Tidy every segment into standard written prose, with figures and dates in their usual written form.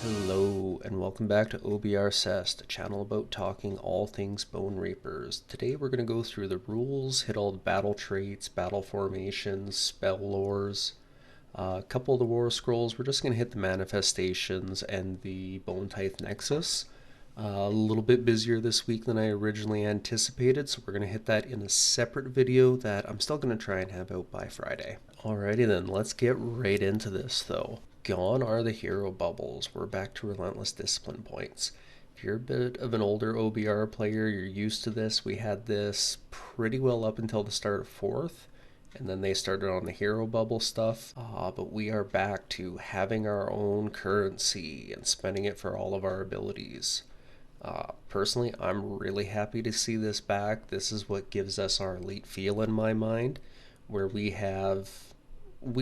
Hello, and welcome back to OBR Cest, a channel about talking all things Bone Reapers. Today we're going to go through the rules, hit all the battle traits, battle formations, spell lores, a couple of the war scrolls. We're just going to hit the manifestations and the Bone Tithe Nexus. A little bit busier this week than I originally anticipated, so we're going to hit that in a separate video that I'm still going to try and have out by Friday. Alrighty then, let's get right into this though. Gone are the hero bubbles. We're back to relentless discipline points. If you're a bit of an older OBR player, you're used to this. We had this pretty well up until the start of 4th, and then they started on the hero bubble stuff. But we are back to having our own currency and spending it for all of our abilities. Personally, I'm really happy to see this back. This is what gives us our elite feel in my mind, where we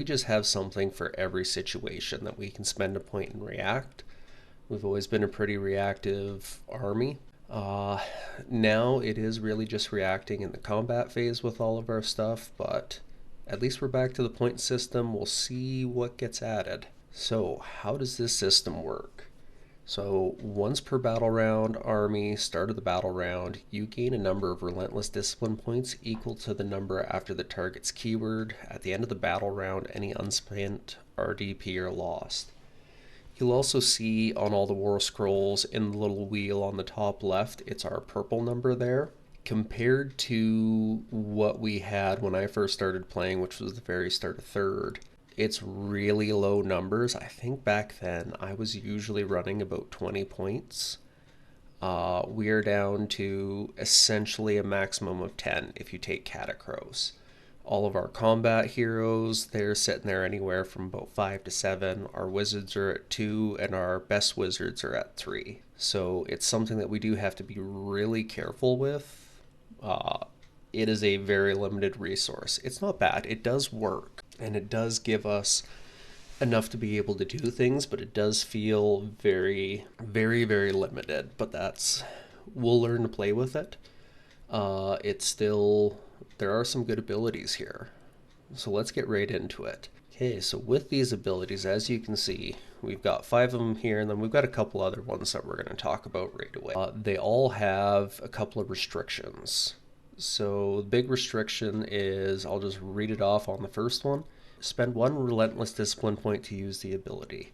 just have something for every situation that we can spend a point and react. We've always been a pretty reactive army. Now it is really just reacting in the combat phase with all of our stuff, but at least we're back to the point system. We'll see what gets added. So how does this system work? So once per battle round, army, start of the battle round, you gain a number of relentless discipline points equal to the number after the target's keyword. At the end of the battle round, any unspent RDP are lost. You'll also see on all the war scrolls in the little wheel on the top left, it's our purple number there. Compared to what we had when I first started playing, which was the very start of 3rd, it's really low numbers. I think back then I was usually running about 20 points. We are down to essentially a maximum of 10 if you take Catacross. All of our combat heroes, they're sitting there anywhere from about 5 to 7. Our wizards are at 2, and our best wizards are at 3. So it's something that we do have to be really careful with. It is a very limited resource. It's not bad. It does work, and it does give us enough to be able to do things, but it does feel very, very, very limited. But we'll learn to play with it. There are some good abilities here. So let's get right into it. Okay, so with these abilities, as you can see, we've got 5 of them here, and then we've got a couple other ones that we're going to talk about right away. They all have a couple of restrictions. So the big restriction is, I'll just read it off on the first one. Spend 1 relentless discipline point to use the ability.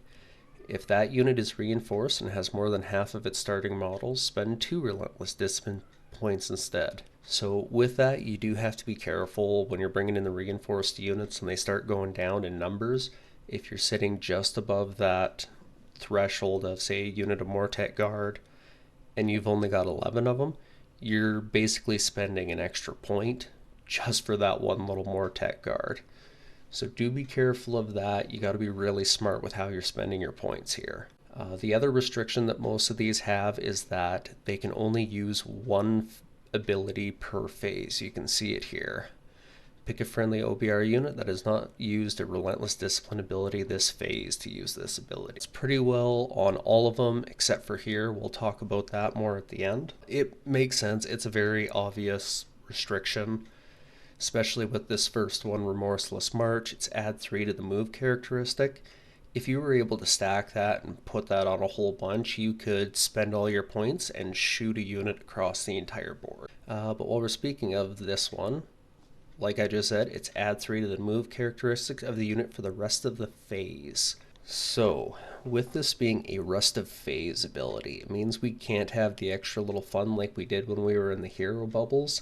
If that unit is reinforced and has more than half of its starting models, spend 2 relentless discipline points instead. So with that, you do have to be careful when you're bringing in the reinforced units and they start going down in numbers. If you're sitting just above that threshold of, say, a unit of Mortek Guard, and you've only got 11 of them, you're basically spending an extra point just for that one little Mortek Guard. So do be careful of that. You got to be really smart with how you're spending your points here. The other restriction that most of these have is that they can only use 1 ability per phase. You can see it here. Pick a friendly OBR unit that has not used a relentless discipline ability this phase to use this ability. It's pretty well on all of them except for here. We'll talk about that more at the end. It makes sense. It's a very obvious restriction, especially with this first one, Remorseless March. It's add 3 to the move characteristic. If you were able to stack that and put that on a whole bunch, you could spend all your points and shoot a unit across the entire board. But while we're speaking of this one, like I just said, it's add 3 to the move characteristics of the unit for the rest of the phase. So, with this being a rest of phase ability, it means we can't have the extra little fun like we did when we were in the hero bubbles.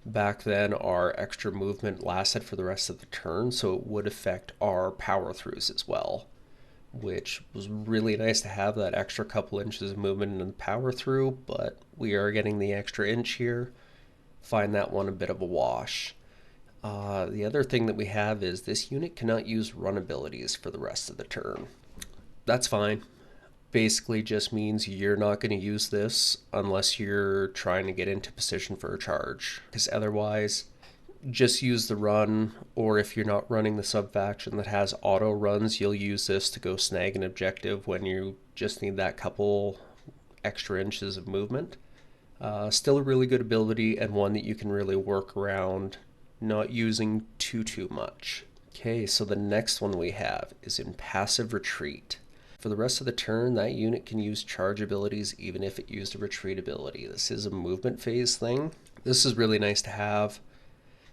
Back then, our extra movement lasted for the rest of the turn, so it would affect our power throughs as well, which was really nice to have that extra couple inches of movement in the power through, but we are getting the extra inch here. Find that one a bit of a wash. The other thing that we have is this unit cannot use run abilities for the rest of the turn. That's fine. Basically just means you're not going to use this unless you're trying to get into position for a charge, because otherwise just use the run, or if you're not running the sub-faction that has auto runs, you'll use this to go snag an objective when you just need that couple extra inches of movement. Still a really good ability, and one that you can really work around not using too much. Okay, so the next one we have is in passive retreat. For the rest of the turn, that unit can use charge abilities even if it used a retreat ability. This is a movement phase thing. This is really nice to have.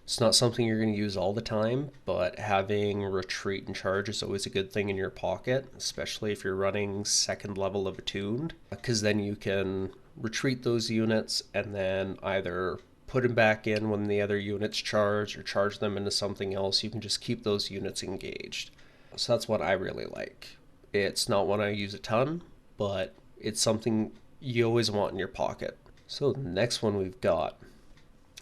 It's not something you're going to use all the time, but having retreat and charge is always a good thing in your pocket, especially if you're running second level of attuned, because then you can retreat those units and then either put them back in when the other units charge or charge them into something else. You can just keep those units engaged. So that's what I really like. It's not one I use a ton, but it's something you always want in your pocket. So the next one we've got,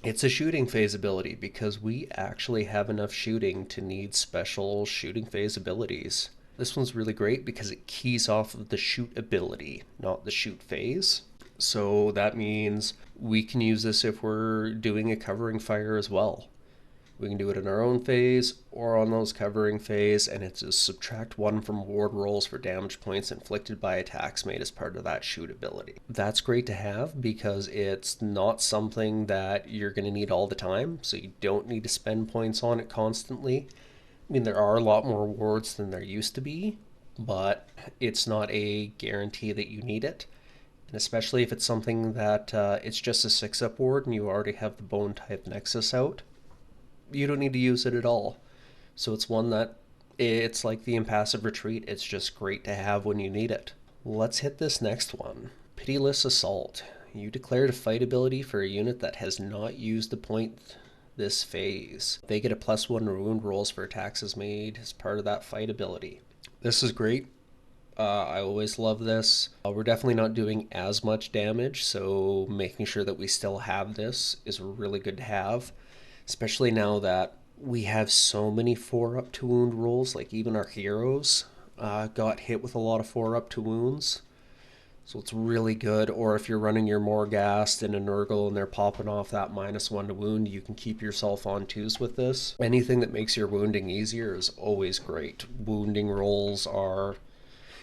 it's a shooting phase ability because we actually have enough shooting to need special shooting phase abilities. This one's really great because it keys off of the shoot ability, not the shoot phase. So that means we can use this if we're doing a covering fire as well. We can do it in our own phase or on those covering phase, and it's a subtract 1 from ward rolls for damage points inflicted by attacks made as part of that shoot ability. That's great to have because it's not something that you're going to need all the time, so you don't need to spend points on it constantly. I mean, there are a lot more wards than there used to be, but it's not a guarantee that you need it. And especially if it's something that it's just a 6-up ward and you already have the bone type nexus out, you don't need to use it at all. So it's one that it's like the impassive retreat. It's just great to have when you need it. Let's hit this next one. Pitiless Assault. You declared a fight ability for a unit that has not used a point this phase. They get a +1 wound rolls for attacks made as part of that fight ability. This is great. I always love this. We're definitely not doing as much damage, so making sure that we still have this is really good to have. Especially now that we have so many 4-up to wound rolls, like even our heroes got hit with a lot of 4-up to wounds. So it's really good. Or if you're running your Morghast and a Nurgle and they're popping off that -1 to wound, you can keep yourself on 2s with this. Anything that makes your wounding easier is always great. Wounding rolls are,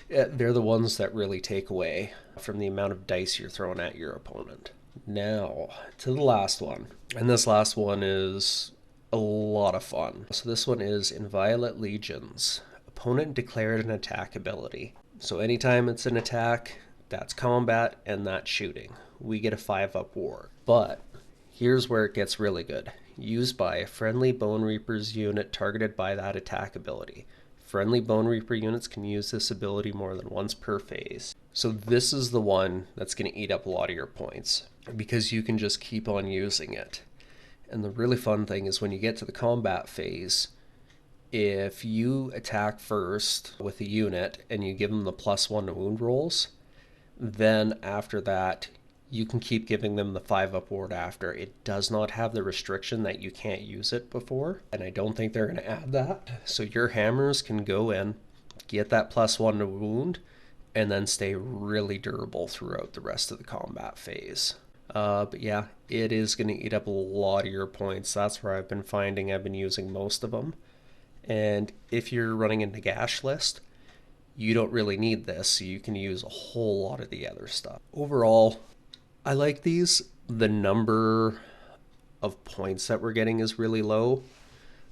they're the ones that really take away from the amount of dice you're throwing at your opponent. Now, to the last one. And this last one is a lot of fun. So this one is in Violet Legions. Opponent declared an attack ability. So anytime it's an attack, that's combat and that's shooting. We get a 5-up ward. But here's where it gets really good. Used by a friendly Bone Reaper's unit targeted by that attack ability. Friendly Bone Reaper units can use this ability more than once per phase. So this is the one that's going to eat up a lot of your points because you can just keep on using it. And the really fun thing is when you get to the combat phase, if you attack first with a unit and you give them the +1 to wound rolls, then after that you can keep giving them the 5-up ward after. It does not have the restriction that you can't use it before, and I don't think they're going to add that. So your hammers can go in, get that +1 to wound, and then stay really durable throughout the rest of the combat phase. But yeah, it is going to eat up a lot of your points. That's where I've been finding I've been using most of them. And if you're running a Nagash list, you don't really need this, so you can use a whole lot of the other stuff. Overall, I like these. The number of points that we're getting is really low.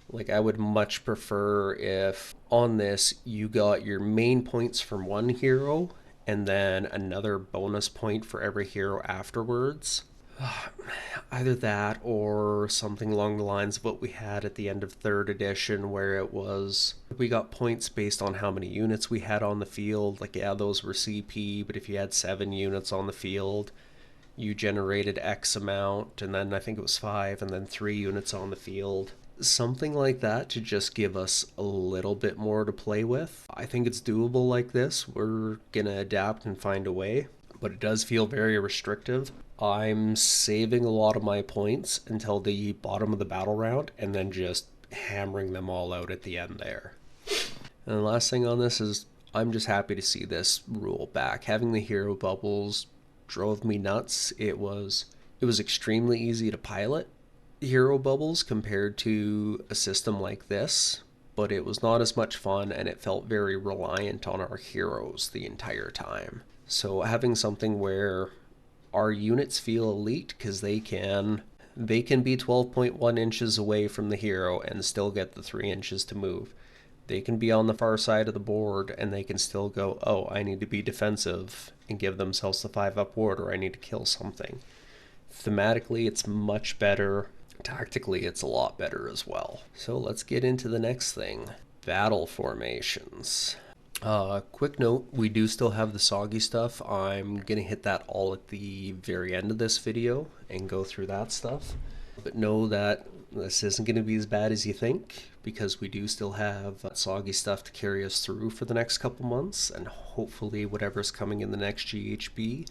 Like, I would much prefer if on this you got your main points from one hero and then another bonus point for every hero afterwards. Either that or something along the lines of what we had at the end of 3rd edition, where it was we got points based on how many units we had on the field. Like, yeah, those were CP, but if you had 7 units on the field, you generated X amount, and then I think it was 5, and then 3 units on the field. Something like that to just give us a little bit more to play with. I think it's doable like this. We're gonna adapt and find a way, but it does feel very restrictive. I'm saving a lot of my points until the bottom of the battle round and then just hammering them all out at the end there. And the last thing on this is I'm just happy to see this rule back. Having the hero bubbles drove me nuts. It was extremely easy to pilot hero bubbles compared to a system like this, but it was not as much fun and it felt very reliant on our heroes the entire time. So having something where our units feel elite because they can They can be 12.1 inches away from the hero and still get the 3 inches to move. They can be on the far side of the board and they can still go, oh, I need to be defensive and give themselves the 5-up ward, or I need to kill something. Thematically, it's much better. Tactically, it's a lot better as well. So let's get into the next thing. Battle formations. Quick note, we do still have the soggy stuff. I'm going to hit that all at the very end of this video and go through that stuff. But know that this isn't going to be as bad as you think, because we do still have soggy stuff to carry us through for the next couple months, and hopefully whatever's coming in the next GHB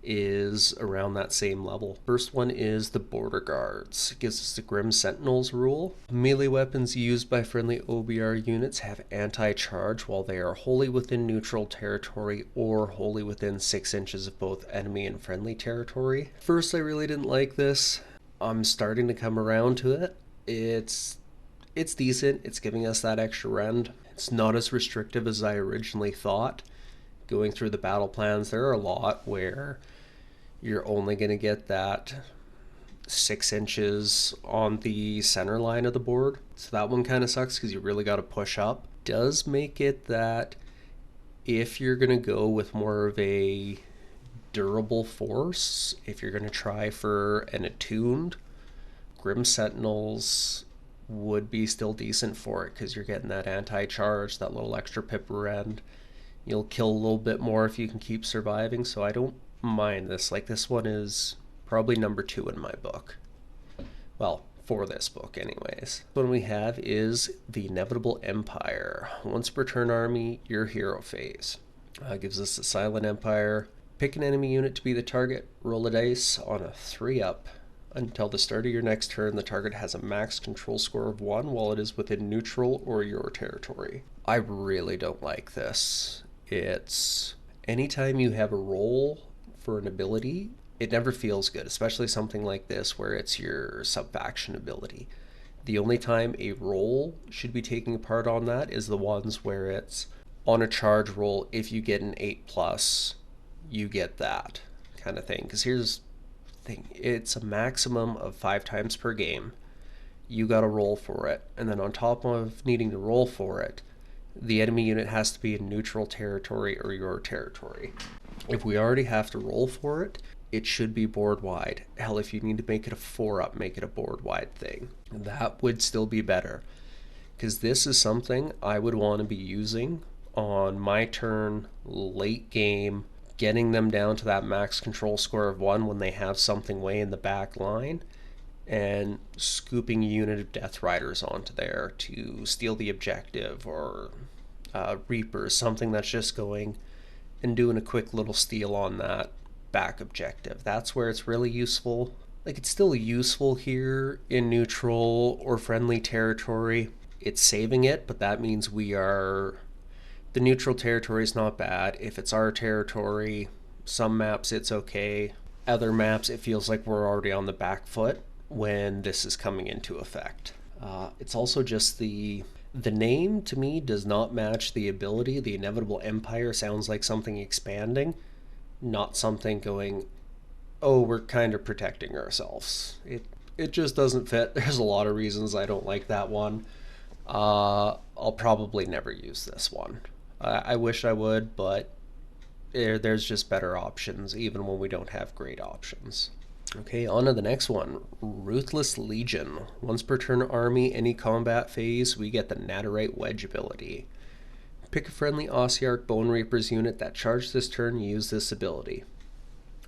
is around that same level. First one is the Border Guards. It gives us the Grim Sentinels rule. Melee weapons used by friendly OBR units have anti-charge while they are wholly within neutral territory or wholly within 6 inches of both enemy and friendly territory. First, I really didn't like this. I'm starting to come around to it. It's decent. It's giving us that extra rend. It's not as restrictive as I originally thought. Going through the battle plans, there are a lot where you're only going to get that 6 inches on the center line of the board. So that one kind of sucks because you really got to push up. Does make it that if you're going to go with more of a durable force, if you're going to try for an attuned, Grim Sentinels would be still decent for it because you're getting that anti-charge, that little extra pip rend. You'll kill a little bit more if you can keep surviving, so I don't mind this. Like, this one is probably number 2 in my book. Well, for this book anyways. What we have is the Inevitable Empire. Once per turn army, your hero phase. Gives us the Silent Empire. Pick an enemy unit to be the target, roll a dice on a 3-up. Until the start of your next turn, the target has a max control score of 1 while it is within neutral or your territory. I really don't like this. It's anytime you have a roll for an ability, it never feels good, especially something like this where it's your sub-faction ability. The only time a roll should be taking part on that is the ones where it's on a charge roll. If you get an 8+, you get that kind of thing. Because here's the thing, it's a maximum of 5 times per game. You got to roll for it, and then on top of needing to roll for it, the enemy unit has to be in neutral territory or your territory. If we already have to roll for it, it should be board wide. Hell, if you need to make it a 4-up, make it a board wide thing. That would still be better, because this is something I would want to be using on my turn, late game, getting them down to that max control score of 1 when they have something way in the back line, and scooping a unit of Death Riders onto there to steal the objective, or Reapers, something that's just going and doing a quick little steal on that back objective. That's where it's really useful. Like, it's still useful here in neutral or friendly territory. It's saving it, but that means we are... The neutral territory is not bad. If it's our territory, some maps it's okay. Other maps it feels like we're already on the back foot when this is coming into effect. It's also just the name to me does not match the ability. The Inevitable Empire sounds like something expanding, not something going, oh, we're kind of protecting ourselves. It just doesn't fit. There's a lot of reasons I don't like that one. I'll probably never use this one. I wish I would, but there's just better options even when we don't have great options. Okay, on to the next one. Ruthless Legion. Once per turn army, any combat phase, we get the Nadirite Wedge ability. Pick a friendly Ossiarch Bone Reapers unit that charged this turn, use this ability.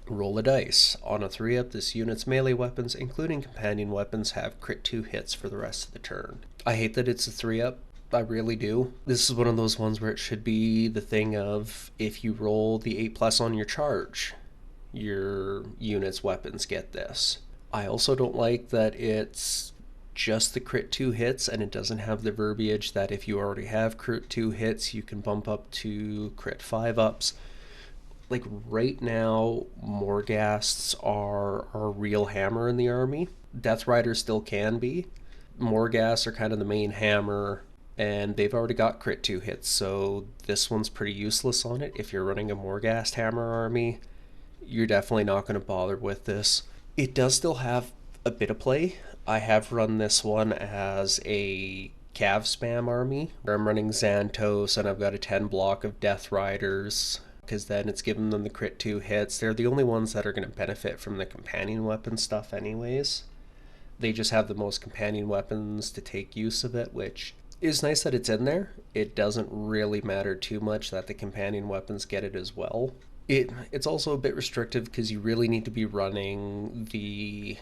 Roll a dice. On a 3-up, this unit's melee weapons, including companion weapons, have crit 2 hits for the rest of the turn. I hate that it's a 3-up. I really do. This is one of those ones where it should be the thing of, if you roll the 8+ on your charge, your unit's weapons get this. I also don't like that it's just the crit 2 hits and it doesn't have the verbiage that if you already have crit 2 hits, you can bump up to crit 5-ups. Like, right now, Morghasts are a real hammer in the army. Death Riders still can be. Morghasts are kind of the main hammer, and they've already got crit 2 hits, so this one's pretty useless on it. If you're running a Morghast hammer army, you're definitely not going to bother with this. It does still have a bit of play. I have run this one as a cav spam army, where I'm running Xantos and I've got a 10 block of Death Riders, because then it's giving them the crit 2 hits. They're the only ones that are going to benefit from the companion weapon stuff anyways. They just have the most companion weapons to take use of it, which is nice that it's in there. It doesn't really matter too much that the companion weapons get it as well. It's also a bit restrictive because you really need to be running the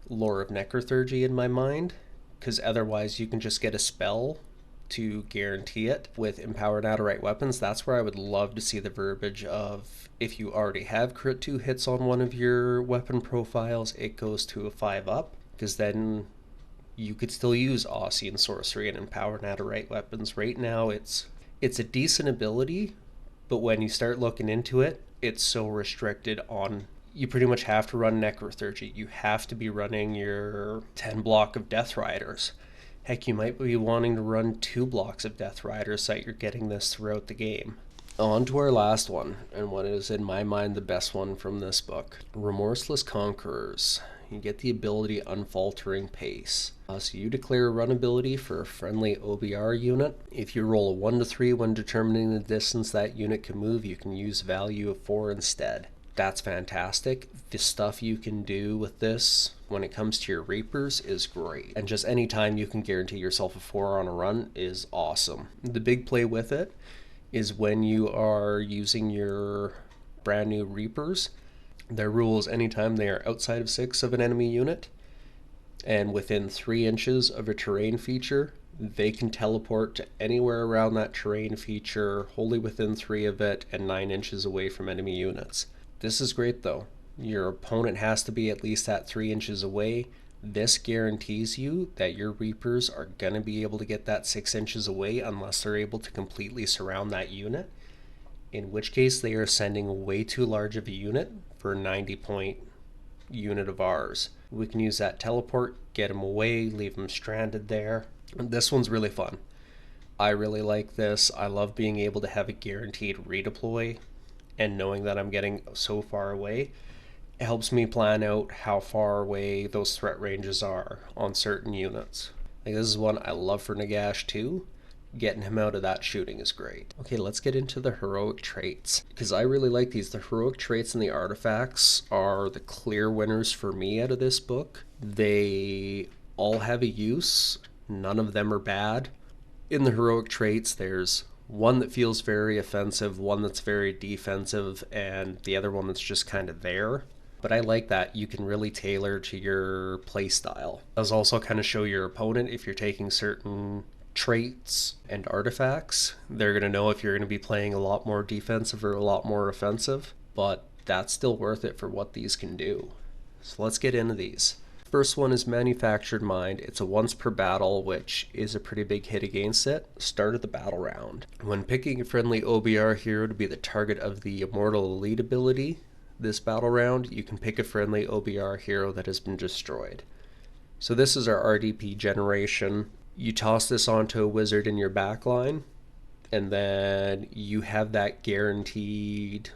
Lore of Necrothurgy in my mind, because otherwise you can just get a spell to guarantee it. With Empowered Adderite weapons, that's where I would love to see the verbiage of, if you already have crit 2 hits on one of your weapon profiles, it goes to a 5 up, because then you could still use Aussie and Sorcery and Empowered Adderite weapons. Right now it's a decent ability, but when you start looking into it, it's so restricted on, you pretty much have to run Necrothurgy. You have to be running your 10 block of Death Riders. Heck, you might be wanting to run 2 blocks of Death Riders so that you're getting this throughout the game. On to our last one, and what is in my mind the best one from this book. Remorseless Conquerors. You get the ability Unfaltering Pace. So you declare a run ability for a friendly OBR unit. If you roll a 1 to 3 when determining the distance that unit can move, you can use value of 4 instead. That's fantastic. The stuff you can do with this when it comes to your Reapers is great. And just any time you can guarantee yourself a 4 on a run is awesome. The big play with it is when you are using your brand new Reapers, their rules anytime they are outside of 6 of an enemy unit and within 3 inches of a terrain feature, they can teleport to anywhere around that terrain feature, wholly within 3 of it, and 9 inches away from enemy units. This is great though. Your opponent has to be at least at 3 inches away. This guarantees you that your Reapers are going to be able to get that 6 inches away unless they're able to completely surround that unit, in which case they are sending way too large of a unit for a 90-point unit of ours. We can use that teleport, get them away, leave them stranded there. And this one's really fun. I really like this. I love being able to have a guaranteed redeploy and knowing that I'm getting so far away. It helps me plan out how far away those threat ranges are on certain units. Like, this is one I love for Nagash too. Getting him out of that shooting is great. Okay, let's get into the heroic traits, because I really like these. The heroic traits and the artifacts are the clear winners for me out of this book. They all have a use. None of them are bad. In the heroic traits, there's one that feels very offensive, one that's very defensive, and the other one that's just kind of there. But I like that you can really tailor to your play style. It does also kind of show your opponent if you're taking certain traits and artifacts. They're going to know if you're going to be playing a lot more defensive or a lot more offensive, but that's still worth it for what these can do. So let's get into these. First one is Manufactured Mind. It's a once per battle, which is a pretty big hit against it. Start of the battle round. When picking a friendly OBR hero to be the target of the Immortal Elite ability this battle round, you can pick a friendly OBR hero that has been destroyed. So this is our RDP generation. You toss this onto a wizard in your backline, and then you have that guaranteed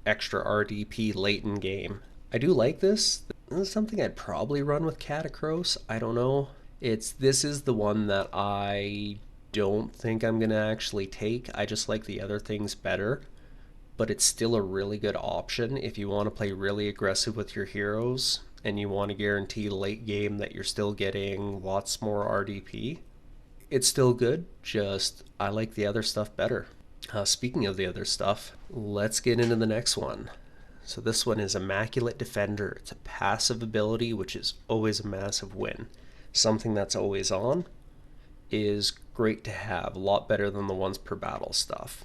extra RDP late in game. I do like this. This is something I'd probably run with Catacross. I don't know. This is the one that I don't think I'm going to actually take. I just like the other things better. But it's still a really good option if you want to play really aggressive with your heroes and you want to guarantee late game that you're still getting lots more RDP. It's still good, just I like the other stuff better. Speaking of the other stuff, let's get into the next one. So this one is Immaculate Defender. It's a passive ability, which is always a massive win. Something that's always on is great to have, a lot better than the once per battle stuff.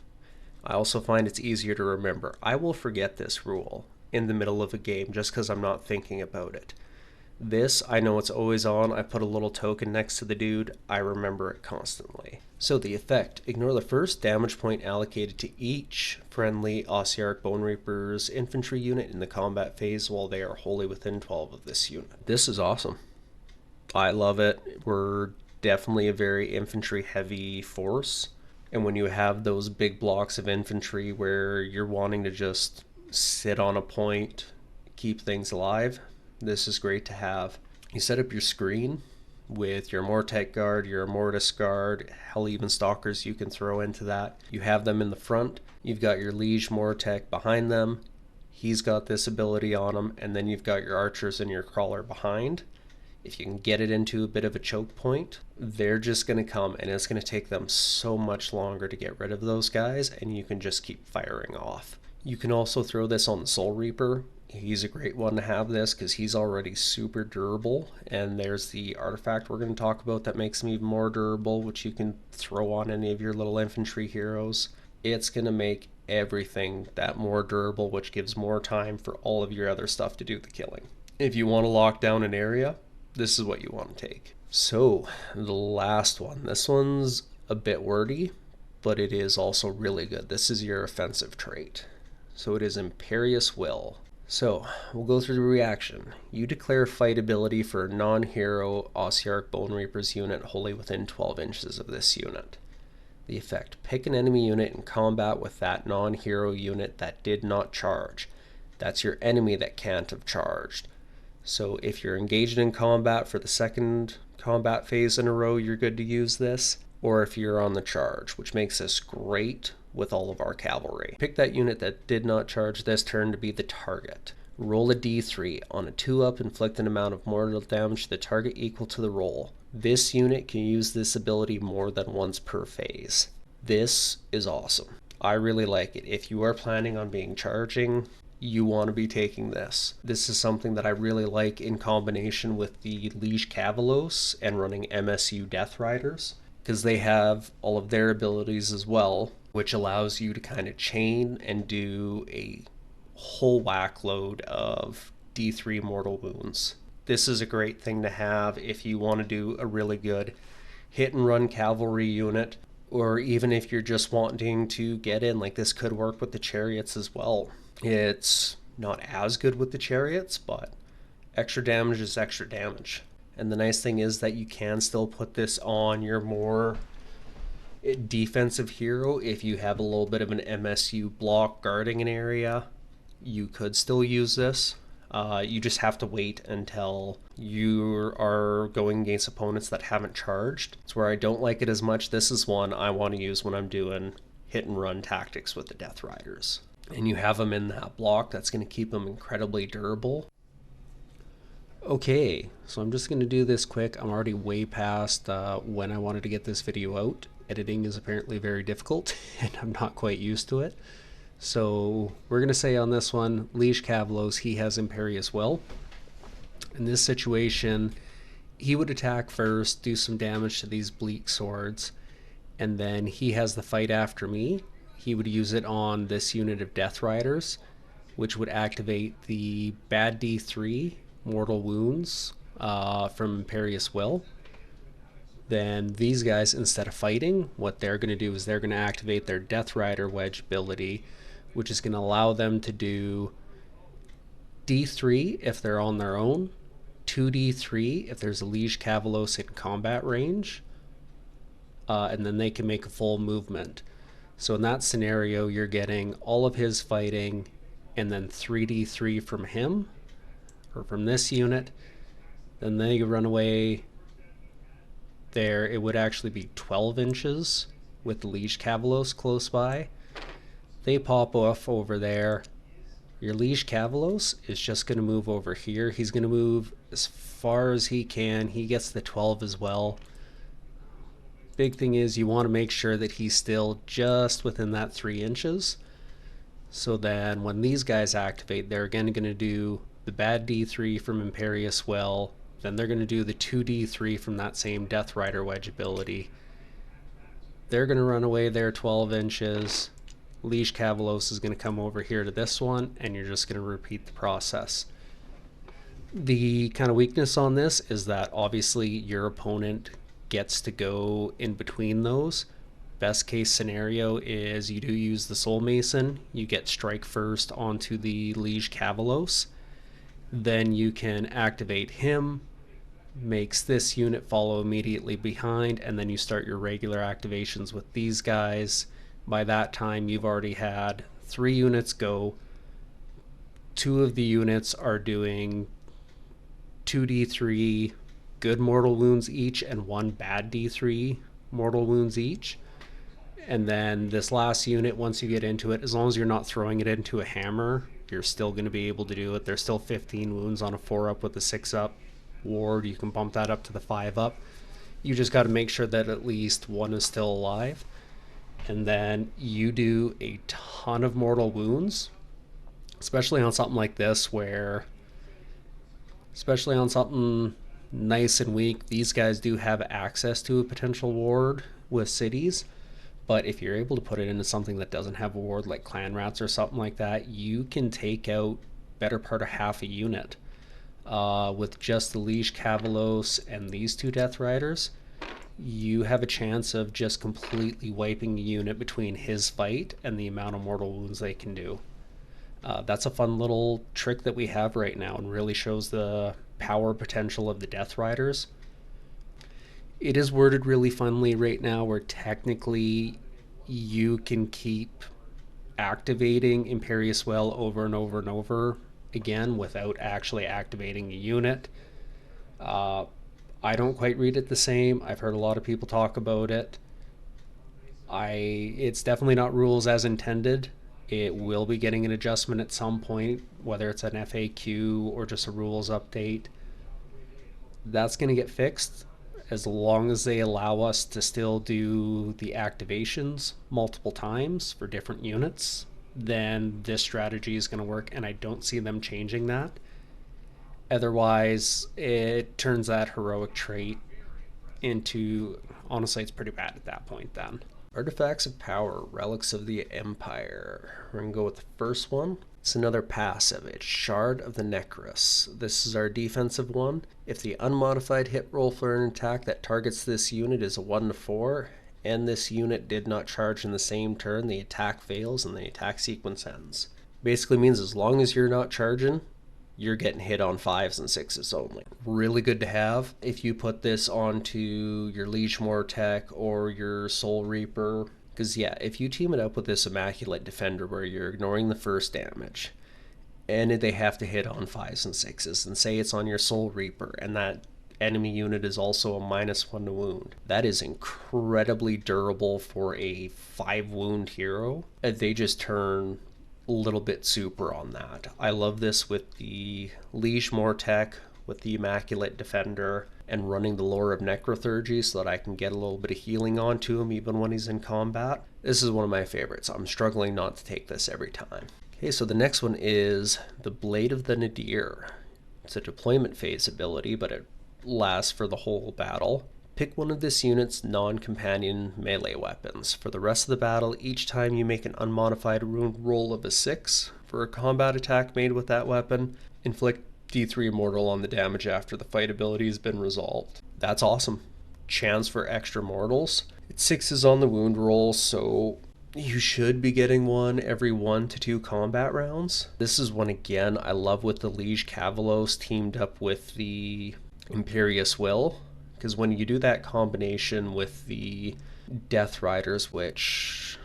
I also find it's easier to remember. I will forget this rule in the middle of a game just because I'm not thinking about it. This, I know it's always on. I put a little token next to the dude. I remember it constantly. So the effect, ignore the first damage point allocated to each friendly Ossiarch Bone Reaper's infantry unit in the combat phase while they are wholly within 12 of this unit. This is awesome. I love it. We're definitely a very infantry heavy force. And when you have those big blocks of infantry where you're wanting to just sit on a point, keep things alive, this is great to have. You set up your screen with your Mortec guard, your Mortis guard, hell, even stalkers you can throw into that. You have them in the front. You've got your Liege Mortec behind them. He's got this ability on him, and then you've got your archers and your crawler behind. If you can get it into a bit of a choke point, they're just going to come, and it's going to take them so much longer to get rid of those guys, and you can just keep firing off. You can also throw this on the Soul Reaper. He's a great one to have this because he's already super durable, and there's the artifact we're going to talk about that makes him even more durable, which you can throw on any of your little infantry heroes. It's going to make everything that more durable, which gives more time for all of your other stuff to do the killing. If you want to lock down an area, this is what you want to take. So the last one, this one's a bit wordy, but it is also really good. This is your offensive trait. So it is Imperious Will. So we'll go through the reaction. You declare fight ability for a non-hero Ossiarch Bone Reapers unit wholly within 12 inches of this unit. The effect, pick an enemy unit in combat with that non-hero unit that did not charge. That's your enemy that can't have charged. So if you're engaged in combat for the second combat phase in a row, you're good to use this, or if you're on the charge, which makes this great with all of our cavalry. Pick that unit that did not charge this turn to be the target. Roll a d3. On a 2-up, inflict an amount of mortal damage to the target equal to the roll. This unit can use this ability more than once per phase. This is awesome. I really like it. If you are planning on being charging, you want to be taking this. This is something that I really like in combination with the Liege Cavalos and running MSU Death Riders, because they have all of their abilities as well, which allows you to kind of chain and do a whole whack load of D3 mortal wounds. This is a great thing to have if you want to do a really good hit and run cavalry unit, or even if you're just wanting to get in, like this could work with the chariots as well. It's not as good with the chariots, but extra damage is extra damage. And the nice thing is that you can still put this on your more defensive hero. If you have a little bit of an MSU block guarding an area, you could still use this. You just have to wait until you are going against opponents that haven't charged. It's where I don't like it as much. This is one I want to use when I'm doing hit and run tactics with the Death Riders. And you have them in that block, that's going to keep them incredibly durable. Okay, so I'm just going to do this quick. I'm already way past when I wanted to get this video out. Editing is apparently very difficult, and I'm not quite used to it. So we're going to say on this one, Liege Cavalos, he has Imperious Will. In this situation, he would attack first, do some damage to these bleak swords, and then he has the fight after me. He would use it on this unit of Death Riders, which would activate the bad D3 mortal wounds from Imperious Will. Then these guys, instead of fighting, what they're going to do is they're going to activate their Death Rider Wedge ability, which is going to allow them to do D3 if they're on their own, 2d3 if there's a Liege Cavalos in combat range, and then they can make a full movement. So in that scenario, you're getting all of his fighting and then 3d3 from him, or from this unit. Then they run away there. It would actually be 12 inches with the Liege Cavalos close by. They pop off over there. Your Liege Cavalos is just going to move over here. He's going to move as far as he can. He gets the 12 as well. Big thing is you want to make sure that he's still just within that 3 inches. So then when these guys activate, they're again going to do the bad D3 from Imperious Will. Then they're going to do the 2d3 from that same Death Rider Wedge ability. They're going to run away there 12 inches. Liege Cavalos is going to come over here to this one, and you're just going to repeat the process. The kind of weakness on this is that obviously your opponent gets to go in between those. Best case scenario is you do use the Soul Mason. You get strike first onto the Liege Cavalos. Then you can activate him, makes this unit follow immediately behind, and then you start your regular activations with these guys. By that time, you've already had 3 units go. 2 of the units are doing 2 D3 good mortal wounds each and 1 bad D3 mortal wounds each. And then this last unit, once you get into it, as long as you're not throwing it into a hammer, you're still going to be able to do it. There's still 15 wounds on a 4-up with a 6-up ward. You can bump that up to the 5-up. You just got to make sure that at least one is still alive. And then you do a ton of mortal wounds, especially on something like this where, especially on something nice and weak, these guys do have access to a potential ward with cities. But if you're able to put it into something that doesn't have a ward, like clan rats or something like that, you can take out better part of half a unit. With just the Liege Cavalos and these 2 Death Riders, you have a chance of just completely wiping a unit between his fight and the amount of mortal wounds they can do. That's a fun little trick that we have right now and really shows the power potential of the Death Riders. It is worded really funnily right now where technically you can keep activating Imperious Well over and over and over again without actually activating a unit. I don't quite read it the same. I've heard a lot of people talk about it. It's definitely not rules as intended. It will be getting an adjustment at some point, whether it's an FAQ or just a rules update. That's going to get fixed as long as they allow us to still do the activations multiple times for different units. Then this strategy is going to work, and I don't see them changing that. Otherwise, it turns that heroic trait into, honestly, it's pretty bad at that point then. Artifacts of Power, Relics of the Empire. We're going to go with the first one. It's another passive. It's Shard of the Necros. This is our defensive one. If the unmodified hit roll for an attack that targets this unit is a 1-4, and this unit did not charge in the same turn, the attack fails and the attack sequence ends. Basically means as long as you're not charging, you're getting hit on 5s and 6s only. Really good to have. If you put this onto your Liege Mortec or your Soul Reaper, because yeah, if you team it up with this Immaculate Defender where you're ignoring the first damage, and they have to hit on 5s and 6s, and say it's on your Soul Reaper, and that enemy unit is also a -1 to wound, that is incredibly durable for a 5-wound hero. They just turn a little bit super on that. I love this with the Liege Mortec, with the Immaculate Defender, and running the Lore of Necrothurgy so that I can get a little bit of healing onto him even when he's in combat. This is one of my favorites. I'm struggling not to take this every time. Okay, so the next one is the Blade of the Nadir. It's a deployment phase ability, but it lasts for the whole battle. Pick one of this unit's non-companion melee weapons. For the rest of the battle, each time you make an unmodified roll of a 6 for a combat attack made with that weapon, inflict D3 mortal on the damage after the fight ability has been resolved. That's awesome. Chance for extra mortals. It's 6s on the wound roll, so you should be getting one every 1 to 2 combat rounds. This is one, again, I love with the Liege Cavalos teamed up with the Imperious Will, because when you do that combination with the Death Riders, which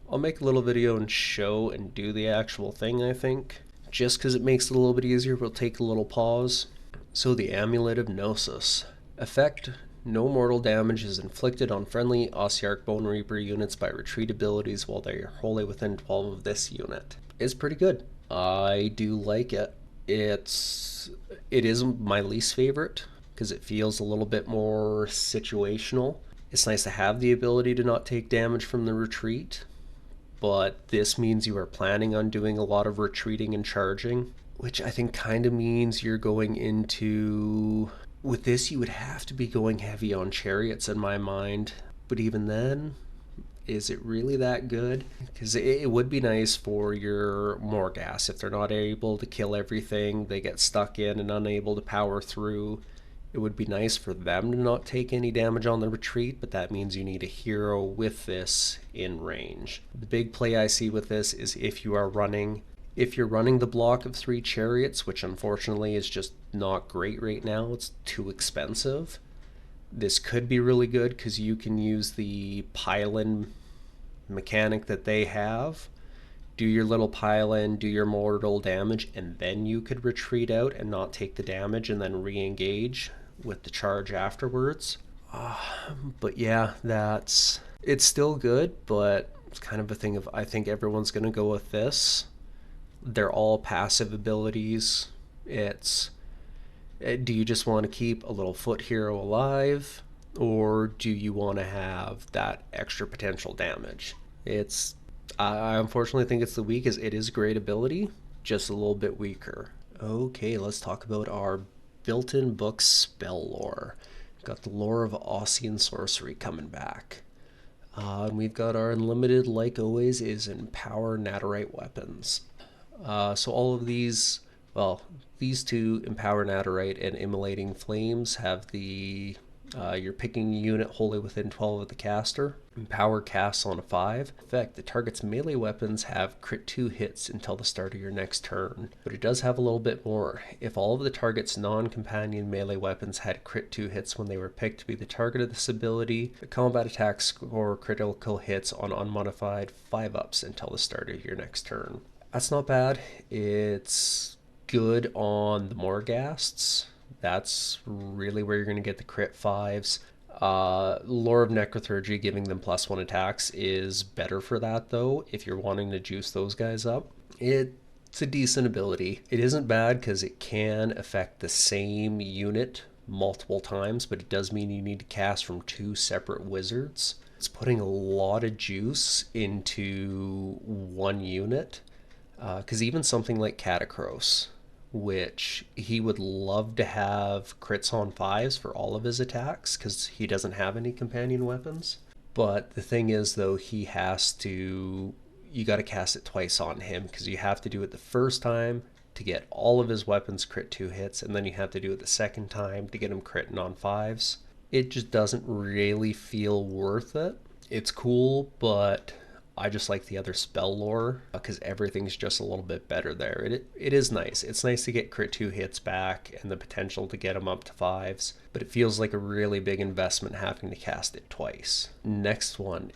I'll make a little video and show and do the actual thing, I think, just because it makes it a little bit easier, we'll take a little pause. So the Amulet of Gnosis. Effect: no mortal damage is inflicted on friendly Ossiarch Bone Reaper units by retreat abilities while they are wholly within 12 of this unit. It's pretty good. I do like it. It is my least favorite because it feels a little bit more situational. It's nice to have the ability to not take damage from the retreat, but this means you are planning on doing a lot of retreating and charging, which I think kind of means you're going into... With this, you would have to be going heavy on chariots in my mind, but even then, is it really that good? Because it would be nice for your Morghast. If they're not able to kill everything, they get stuck in and unable to power through. It would be nice for them to not take any damage on the retreat, but that means you need a hero with this in range. The big play I see with this is if you're running the block of 3 chariots, which unfortunately is just not great right now, it's too expensive. This could be really good because you can use the pile-in mechanic that they have do your little pile in, do your mortal damage, and then you could retreat out and not take the damage and then re-engage with the charge afterwards. But yeah, it's still good, but it's kind of a thing of I think everyone's going to go with this. They're all passive abilities. It's do you just want to keep a little foot hero alive, or do you want to have that extra potential damage? It's I unfortunately think it's the weakest. It is a great ability, just a little bit weaker. Okay, let's talk about our built-in book spell lore. We've got the lore of Ossian sorcery coming back. And we've got our unlimited, like always, is Empower Nadirite weapons. So all of these, well, these two, Empower Nadirite and Immolating Flames, have the you're picking a unit wholly within 12 of the caster. Empower casts on a 5. In fact, the target's melee weapons have crit 2 hits until the start of your next turn. But it does have a little bit more. If all of the target's non-companion melee weapons had crit 2 hits when they were picked to be the target of this ability, the combat attacks score critical hits on unmodified 5-ups until the start of your next turn. That's not bad. It's good on the Morghasts. That's really where you're going to get the crit 5s. Lore of Necrothurgy giving them +1 attacks is better for that, though, if you're wanting to juice those guys up. It's a decent ability. It isn't bad because it can affect the same unit multiple times, but it does mean you need to cast from 2 separate wizards. It's putting a lot of juice into one unit, because even something like Catacross, which he would love to have crits on 5s for all of his attacks because he doesn't have any companion weapons. But the thing is, though, you got to cast it twice on him because you have to do it the first time to get all of his weapons crit 2 hits, and then you have to do it the second time to get him critting on 5s. It just doesn't really feel worth it. It's cool, but I just like the other spell lore because everything's just a little bit better there. It is nice. It's nice to get crit 2 hits back and the potential to get them up to 5s, but it feels like a really big investment having to cast it twice. Next one,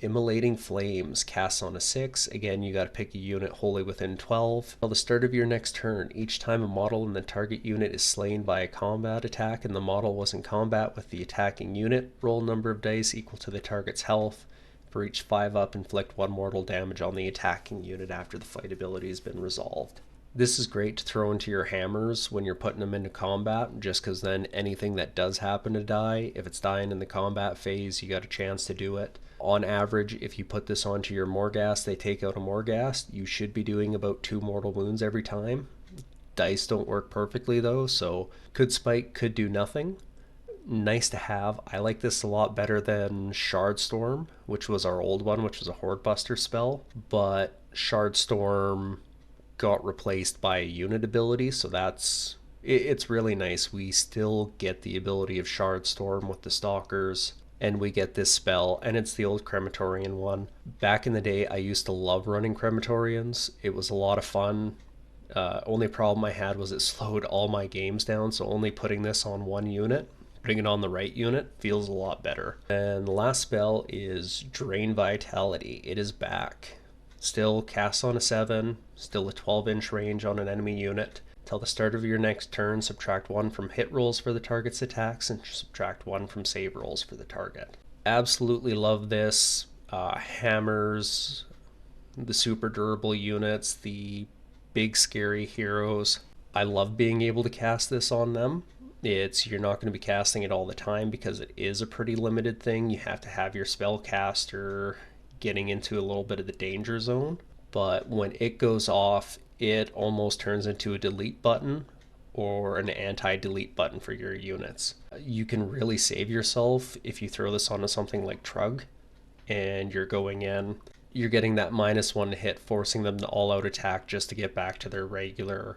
Immolating Flames, casts on a 6. Again, you got to pick a unit wholly within 12. At the start of your next turn, each time a model in the target unit is slain by a combat attack and the model was in combat with the attacking unit, roll number of dice equal to the target's health. For each 5-up, inflict 1 mortal damage on the attacking unit after the fight ability has been resolved. This is great to throw into your hammers when you're putting them into combat, just because then anything that does happen to die, if it's dying in the combat phase, you got a chance to do it. On average, if you put this onto your Morghast, they take out a Morghast, you should be doing about 2 mortal wounds every time. Dice don't work perfectly though, so could spike, could do nothing. Nice to have. I like this a lot better than Shardstorm, which was our old one, which was a Horde Buster spell, but Shardstorm got replaced by a unit ability, so it's really nice. We still get the ability of Shardstorm with the Stalkers, and we get this spell, and it's the old Crematorian one. Back in the day, I used to love running Crematorians. It was a lot of fun. Only problem I had was it slowed all my games down, so only putting this on one unit, putting it on the right unit, feels a lot better. And the last spell is Drain Vitality. It is back. Still casts on a 7, still a 12-inch range on an enemy unit. Till the start of your next turn, subtract 1 from hit rolls for the target's attacks and subtract 1 from save rolls for the target. Absolutely love this. Hammers, the super durable units, the big scary heroes. I love being able to cast this on them. You're not going to be casting it all the time because it is a pretty limited thing. You have to have your spellcaster getting into a little bit of the danger zone. But when it goes off, it almost turns into a delete button or an anti-delete button for your units. You can really save yourself if you throw this onto something like Trug and you're going in. You're getting that -1 to hit, forcing them to all-out attack just to get back to their regular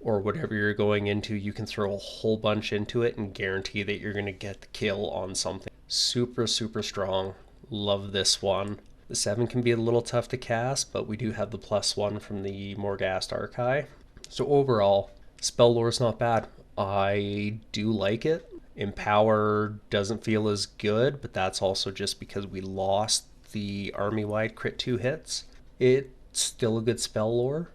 or whatever you're going into. You can throw a whole bunch into it and guarantee that you're going to get the kill on something. Super, super strong. Love this one. The 7 can be a little tough to cast, but we do have the +1 from the Morghast Archive. So overall, spell lore is not bad. I do like it. Empower doesn't feel as good, but that's also just because we lost the army-wide crit 2 hits. It's Still a good spell lore.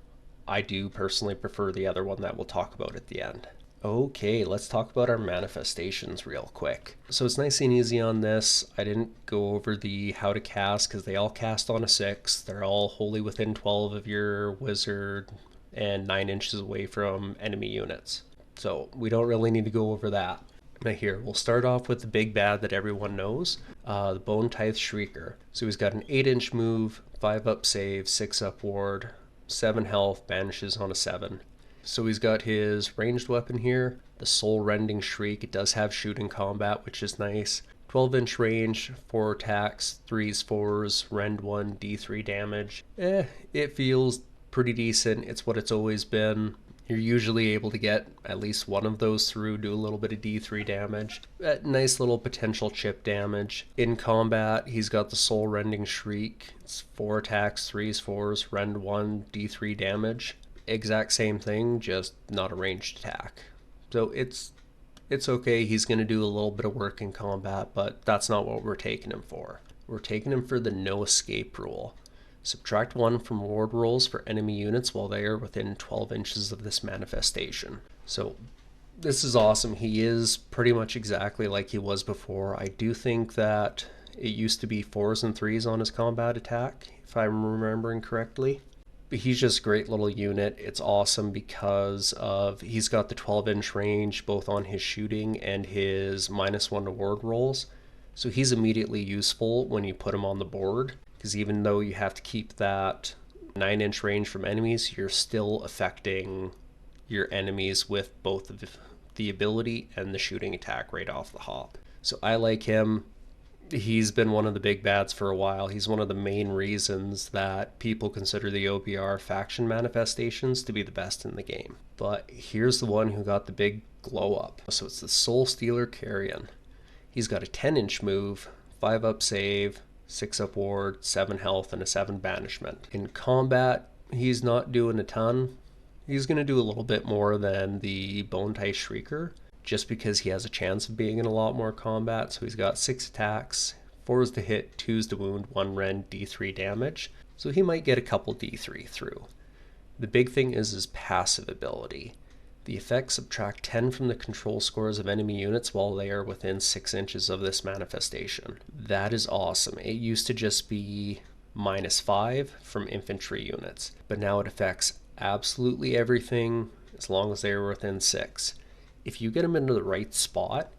I do personally prefer the other one that we'll talk about at the end. Okay, let's talk about our manifestations real quick. So it's nice and easy on this. I didn't go over the how to cast because they all cast on a 6. They're all wholly within 12 of your wizard and 9 inches away from enemy units. So we don't really need to go over that. Now here, we'll start off with the big bad that everyone knows, the Bone Tithe Shrieker. So he's got an 8-inch move, 5 up save, 6 up ward, 7 health, banishes on a 7. So he's got his ranged weapon here, the Soul Rending Shriek. It does have shooting combat, which is nice. 12-inch range, 4 attacks, 3s, 4s, rend 1, d3 damage. It feels pretty decent. It's what it's always been. You're usually able to get at least one of those through, do a little bit of d3 damage. Nice little potential chip damage. In combat, he's got the Soul Rending Shriek. It's 4 attacks, 3s, 4s, rend 1, d3 damage. Exact same thing, just not a ranged attack. So it's okay. He's going to do a little bit of work in combat, but that's not what we're taking him for. We're taking him for the no escape rule. Subtract 1 from ward rolls for enemy units while they are within 12 inches of this manifestation. So this is awesome. He is pretty much exactly like he was before. I do think that it used to be 4s and 3s on his combat attack, if I'm remembering correctly. But he's just a great little unit. It's awesome because of he's got the 12-inch range both on his shooting and his -1 to ward rolls. So he's immediately useful when you put him on the board, because even though you have to keep that 9-inch range from enemies, you're still affecting your enemies with both the ability and the shooting attack right off the hop. So I like him. He's been one of the big bads for a while. He's one of the main reasons that people consider the OBR faction manifestations to be the best in the game. But here's the one who got the big glow up. So it's the Soul Stealer Carrion. He's got a 10-inch move, 5 up save, 6 up ward, 7 health, and a 7 banishment. In combat, he's not doing a ton. He's going to do a little bit more than the Bone Tithe Shrieker, just because he has a chance of being in a lot more combat. So he's got 6 attacks, 4s to hit, 2s to wound, 1 rend, d3 damage. So he might get a couple d3 through. The big thing is his passive ability. The effects subtract 10 from the control scores of enemy units while they are within 6 inches of this manifestation. That is awesome. It used to just be -5 from infantry units, but now it affects absolutely everything as long as they are within 6. If you get them into the right spot,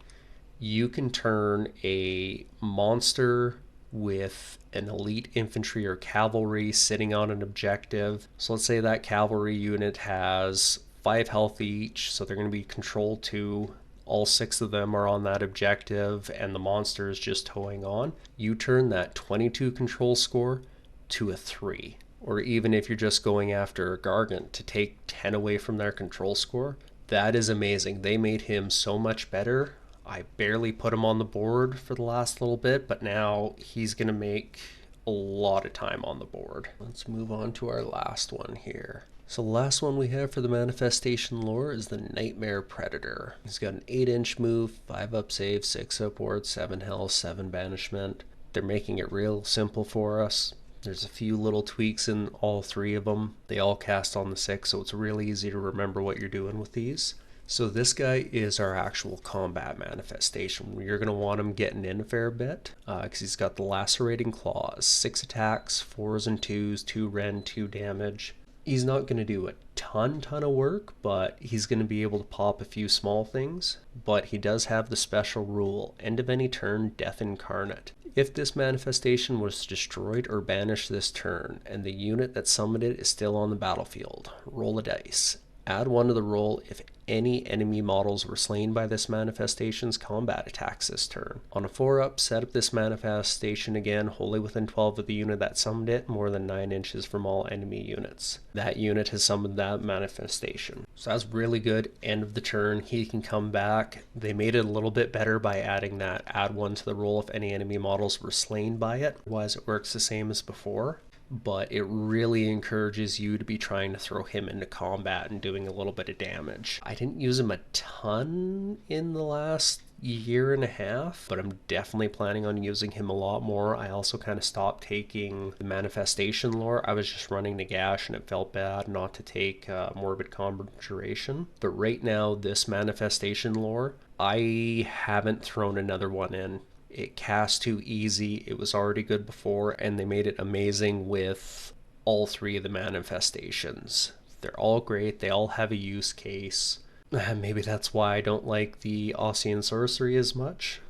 you can turn a monster with an elite infantry or cavalry sitting on an objective. So let's say that cavalry unit has 5 health each, so they're going to be control 2. All 6 of them are on that objective, and the monster is just towing on. You turn that 22 control score to a 3. Or even if you're just going after a Gargant to take 10 away from their control score, that is amazing. They made him so much better. I barely put him on the board for the last little bit, but now he's going to make a lot of time on the board. Let's move on to our last one here. So the last one we have for the manifestation lore is the Nightmare Predator. He's got an 8-inch move, 5 up save, 6 up ward, 7 health, 7 banishment. They're making it real simple for us. There's a few little tweaks in all 3 of them. They all cast on the 6, so it's really easy to remember what you're doing with these. So this guy is our actual combat manifestation. You're going to want him getting in a fair bit because he's got the Lacerating Claws, 6 attacks, 4s and 2s, 2 rend, 2 damage. He's not going to do a ton of work, but he's going to be able to pop a few small things. But he does have the special rule, end of any turn, Death Incarnate. If this manifestation was destroyed or banished this turn, and the unit that summoned it is still on the battlefield, roll a dice. Add 1 to the roll if any enemy models were slain by this manifestation's combat attacks this turn. On a 4-up, set up this manifestation again, wholly within 12 of the unit that summoned it, more than 9 inches from all enemy units. That unit has summoned that manifestation. So that's really good. End of the turn, he can come back. They made it a little bit better by adding that add 1 to the roll if any enemy models were slain by it. Otherwise, it works the same as before. But it really encourages you to be trying to throw him into combat and doing a little bit of damage. I didn't use him a ton in the last year and a half, but I'm definitely planning on using him a lot more. I also kind of stopped taking the manifestation lore. I was just running Nagash and it felt bad not to take Morbid Conjuration. But right now, this manifestation lore, I haven't thrown another one in. It cast too easy. It was already good before, and they made it amazing with all three of the manifestations. They're all great. They all have a use case. Maybe that's why I don't like the Ossian Sorcery as much,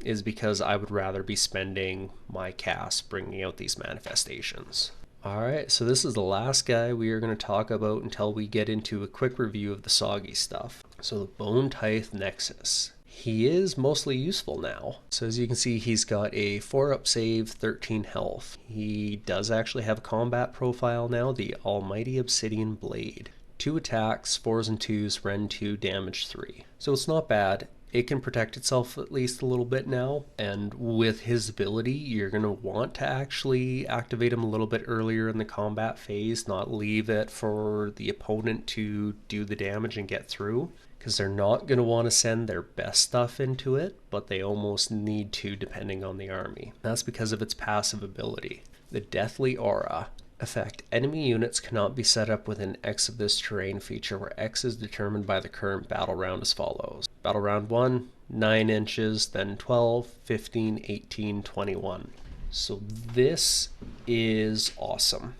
is because I would rather be spending my cast bringing out these manifestations. Alright, so this is the last guy we are going to talk about until we get into a quick review of the soggy stuff. So the Bone Tithe Nexus. He is mostly useful now. So as you can see, he's got a 4-up save, 13 health. He does actually have a combat profile now, the Almighty Obsidian Blade. 2 attacks, 4s and 2s, Ren 2, damage 3. So it's not bad. It can protect itself at least a little bit now, and with his ability, you're going to want to actually activate him a little bit earlier in the combat phase, not leave it for the opponent to do the damage and get through, because they're not going to want to send their best stuff into it, but they almost need to depending on the army. That's because of its passive ability. The Deathly Aura. Effect. Enemy units cannot be set up within X of this terrain feature, where X is determined by the current battle round as follows. Battle round 1, 9 inches, then 12, 15, 18, 21. So this is awesome.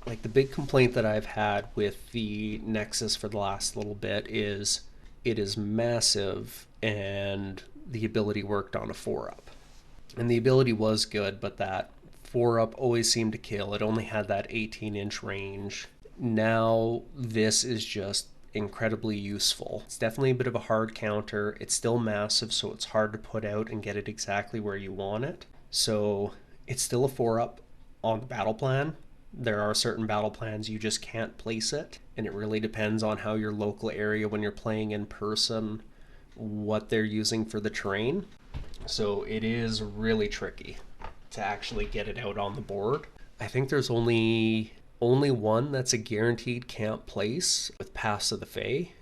Like, the big complaint that I've had with the Nexus for the last little bit is it is massive and the ability worked on a 4-up. And the ability was good, but that 4-up always seemed to kill. It only had that 18-inch range. Now this is just incredibly useful. It's definitely a bit of a hard counter. It's still massive, so it's hard to put out and get it exactly where you want it. So it's still a 4-up on the battle plan. There are certain battle plans you just can't place it, and it really depends on how your local area, when you're playing in person, what they're using for the terrain. So it is really tricky to actually get it out on the board. I think there's only one that's a guaranteed camp place with Paths of the Fae.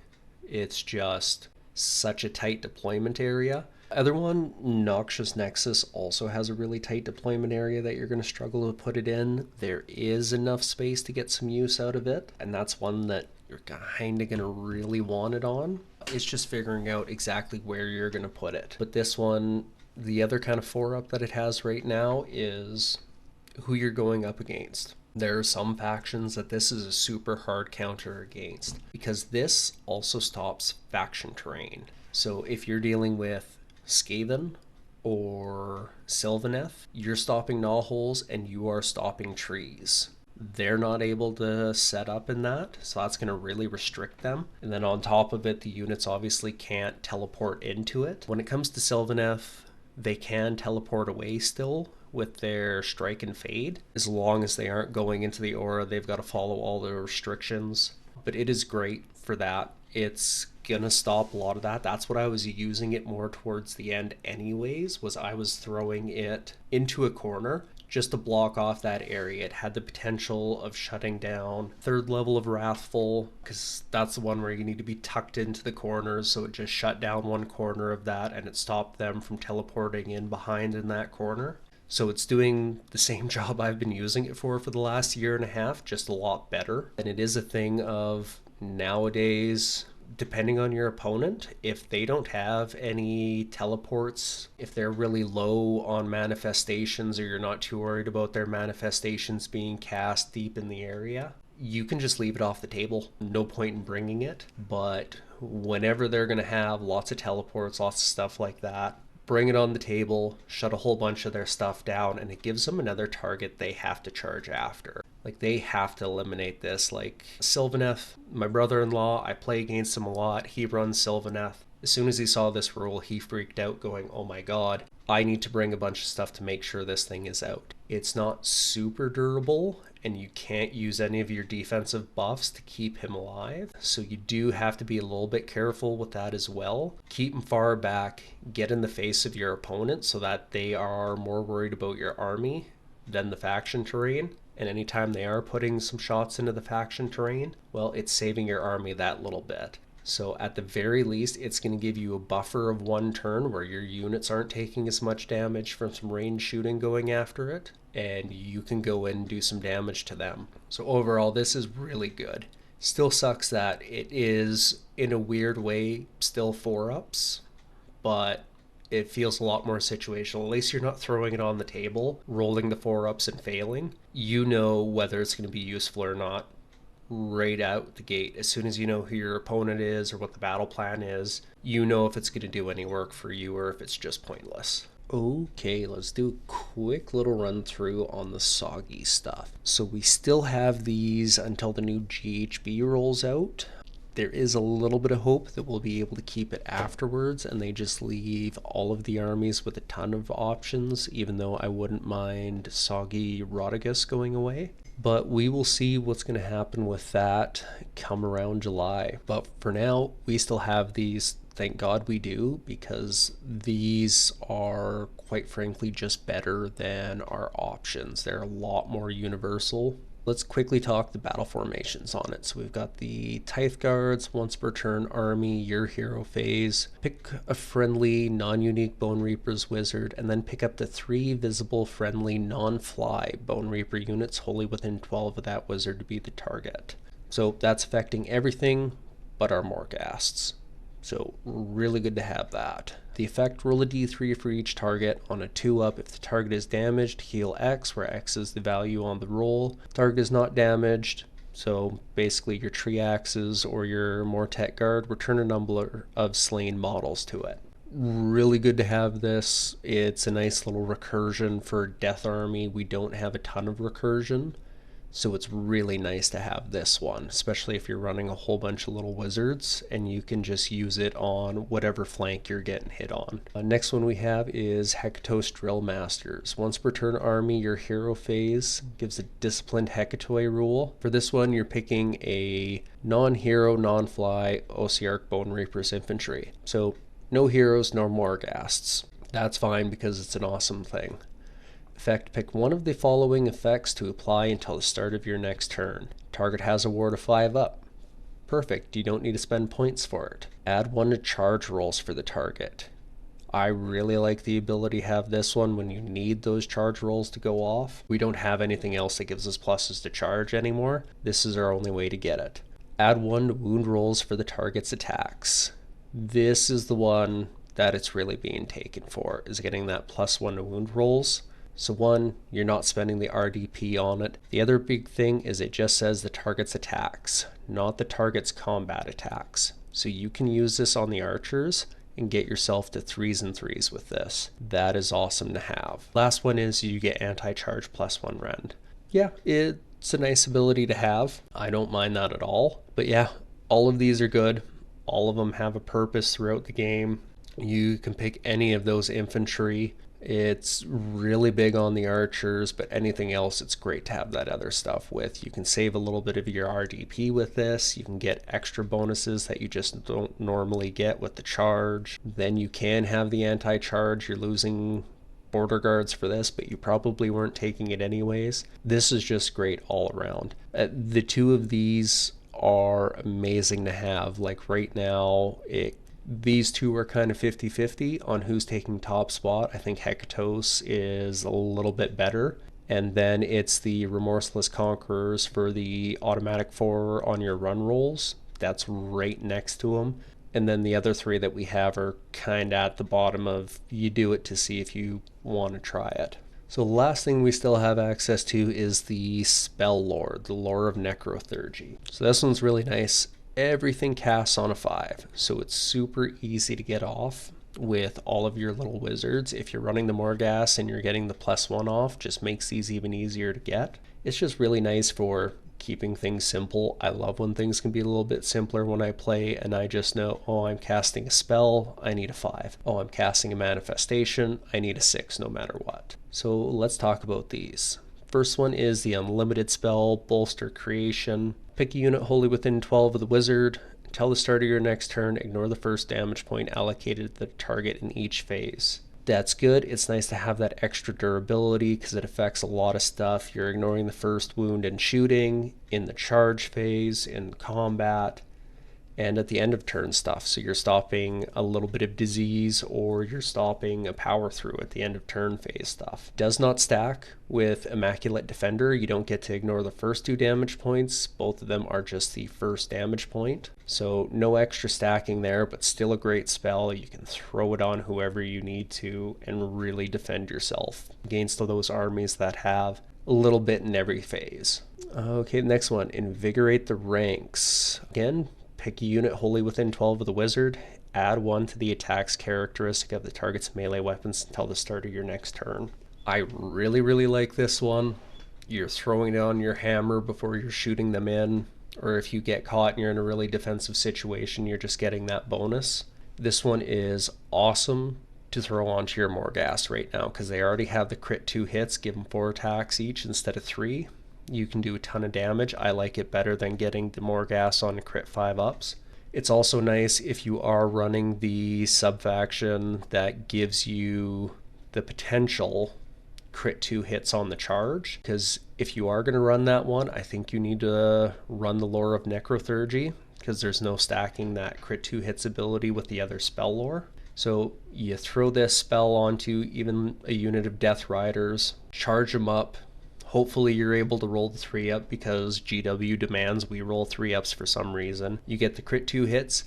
It's just such a tight deployment area. Other one, Noxious Nexus, also has a really tight deployment area that you're going to struggle to put it in. There is enough space to get some use out of it, and that's one that you're kind of going to really want it on. It's just figuring out exactly where you're going to put it. But this one, the other kind of 4-up that it has right now is who you're going up against. There are some factions that this is a super hard counter against, because this also stops faction terrain. So if you're dealing with Skaven or Sylvaneth, you're stopping gnawholes and you are stopping trees. They're not able to set up in that, so that's going to really restrict them. And then on top of it, the units obviously can't teleport into it. When it comes to Sylvaneth, they can teleport away still with their strike and fade. As long as they aren't going into the aura, they've got to follow all the restrictions. But it is great for that. It's gonna stop a lot of that. That's what I was using it more towards the end anyways, was I was throwing it into a corner just to block off that area. It had the potential of shutting down 3rd level of Wrathful, because that's the one where you need to be tucked into the corners, so it just shut down one corner of that and it stopped them from teleporting in behind in that corner. So it's doing the same job I've been using it for the last year and a half, just a lot better. And it is a thing of nowadays, depending on your opponent, if they don't have any teleports, if they're really low on manifestations, or you're not too worried about their manifestations being cast deep in the area, you can just leave it off the table. No point in bringing it. But whenever they're going to have lots of teleports, lots of stuff like that, bring it on the table, shut a whole bunch of their stuff down, and it gives them another target they have to charge after. Like, they have to eliminate this. Like, Sylvaneth, my brother-in-law, I play against him a lot. He runs Sylvaneth. As soon as he saw this rule, he freaked out, going, oh my god, I need to bring a bunch of stuff to make sure this thing is out. It's not super durable, and you can't use any of your defensive buffs to keep him alive. So you do have to be a little bit careful with that as well. Keep him far back, get in the face of your opponent so that they are more worried about your army than the faction terrain. And anytime they are putting some shots into the faction terrain, well, it's saving your army that little bit. So at the very least, it's going to give you a buffer of 1 turn where your units aren't taking as much damage from some range shooting going after it, and you can go in and do some damage to them. So overall, this is really good. Still sucks that it is, in a weird way, still 4-ups, but it feels a lot more situational. At least you're not throwing it on the table, rolling the 4-ups and failing. You know whether it's going to be useful or not right out the gate. As soon as you know who your opponent is or what the battle plan is, you know if it's going to do any work for you or if it's just pointless. Okay, let's do a quick little run through on the soggy stuff. So we still have these until the new GHB rolls out. There is a little bit of hope that we'll be able to keep it afterwards and they just leave all of the armies with a ton of options, even though I wouldn't mind soggy Rodigus going away. But we will see what's going to happen with that come around July. But for now, we still have these. Thank God we do, because these are, quite frankly, just better than our options. They're a lot more universal. Let's quickly talk the battle formations on it. So we've got the Tithe Guards, once per turn army, your hero phase. Pick a friendly, non-unique Bone Reaper's wizard, and then pick up the 3 visible, friendly, non-fly Bone Reaper units wholly within 12 of that wizard to be the target. So that's affecting everything but our Morghasts. So really good to have that. The effect, roll a d3 for each target. On a 2-up, if the target is damaged, heal X, where X is the value on the roll. Target is not damaged, so basically your Triaxes or your Mortet Guard, return a number of slain models to it. Really good to have this. It's a nice little recursion for Death Army. We don't have a ton of recursion, so it's really nice to have this one, especially if you're running a whole bunch of little wizards and you can just use it on whatever flank you're getting hit on. Next one we have is Hekatos Drill Masters. Once per turn army, your hero phase gives a disciplined Hekatoi rule. For this one, you're picking a non-hero, non-fly Osiarch Bone Reapers infantry. So no heroes, no Morghasts. That's fine because it's an awesome thing. Effect, pick one of the following effects to apply until the start of your next turn. Target has a ward of 5-up. Perfect, you don't need to spend points for it. Add 1 to charge rolls for the target. I really like the ability to have this one when you need those charge rolls to go off. We don't have anything else that gives us pluses to charge anymore. This is our only way to get it. Add 1 to wound rolls for the target's attacks. This is the one that it's really being taken for, is getting that +1 to wound rolls. So 1, you're not spending the RDP on it. The other big thing is it just says the target's attacks, not the target's combat attacks. So you can use this on the archers and get yourself to 3s and 3s with this. That is awesome to have. Last one is you get anti-charge +1 rend. Yeah, it's a nice ability to have. I don't mind that at all. But yeah, all of these are good. All of them have a purpose throughout the game. You can pick any of those infantry. It's really big on the archers, but anything else, it's great to have that other stuff with. You can save a little bit of your RDP with this. You can get extra bonuses that you just don't normally get with the charge. Then you can have the anti-charge. You're losing border guards for this, but you probably weren't taking it anyways. This is just great all around. The 2 of these are amazing to have. Like right now, these 2 are kind of 50-50 on who's taking top spot. I think Hekatos is a little bit better. And then it's the Remorseless Conquerors for the automatic 4 on your run rolls. That's right next to them. And then the other 3 that we have are kind of at the bottom of you do it to see if you want to try it. So the last thing we still have access to is the Spell Lord, the Lore of Necrotheurgy. So this one's really nice. Everything casts on a 5, so it's super easy to get off with all of your little wizards. If you're running the Morghast and you're getting the +1 off, just makes these even easier to get. It's just really nice for keeping things simple. I love when things can be a little bit simpler when I play and I just know, oh, I'm casting a spell, I need a 5. Oh, I'm casting a manifestation, I need a 6 no matter what. So let's talk about these. First one is the Unlimited Spell, Bolster Creation. Pick a unit wholly within 12 of the wizard. Until the start of your next turn, ignore the first damage point allocated to the target in each phase. That's good. It's nice to have that extra durability because it affects a lot of stuff. You're ignoring the first wound in shooting, in the charge phase, in combat, and at the end of turn stuff. So you're stopping a little bit of disease, or you're stopping a power through at the end of turn phase stuff. Does not stack with Immaculate Defender. You don't get to ignore the first 2 damage points. Both of them are just the first damage point. So no extra stacking there, but still a great spell. You can throw it on whoever you need to and really defend yourself against those armies that have a little bit in every phase. Okay, next one, Invigorate the Ranks. Again, pick a unit wholly within 12 of the wizard, add 1 to the attack's characteristic of the target's melee weapons until the start of your next turn. I really like this one. You're throwing down your hammer before you're shooting them in, or if you get caught and you're in a really defensive situation, you're just getting that bonus. This one is awesome to throw onto your Morghast right now because they already have the crit 2 hits, give them 4 attacks each instead of 3. You can do a ton of damage. I like it better than getting the Morghast on crit 5 ups. It's also nice if you are running the sub-faction that gives you the potential crit 2 hits on the charge, because if you are going to run that one, I think you need to run the lore of Necrothurgy, because there's no stacking that crit 2 hits ability with the other spell lore. So you throw this spell onto even a unit of Death Riders, charge them up. Hopefully you're able to roll the 3 up because GW demands we roll 3 ups for some reason. You get the crit 2 hits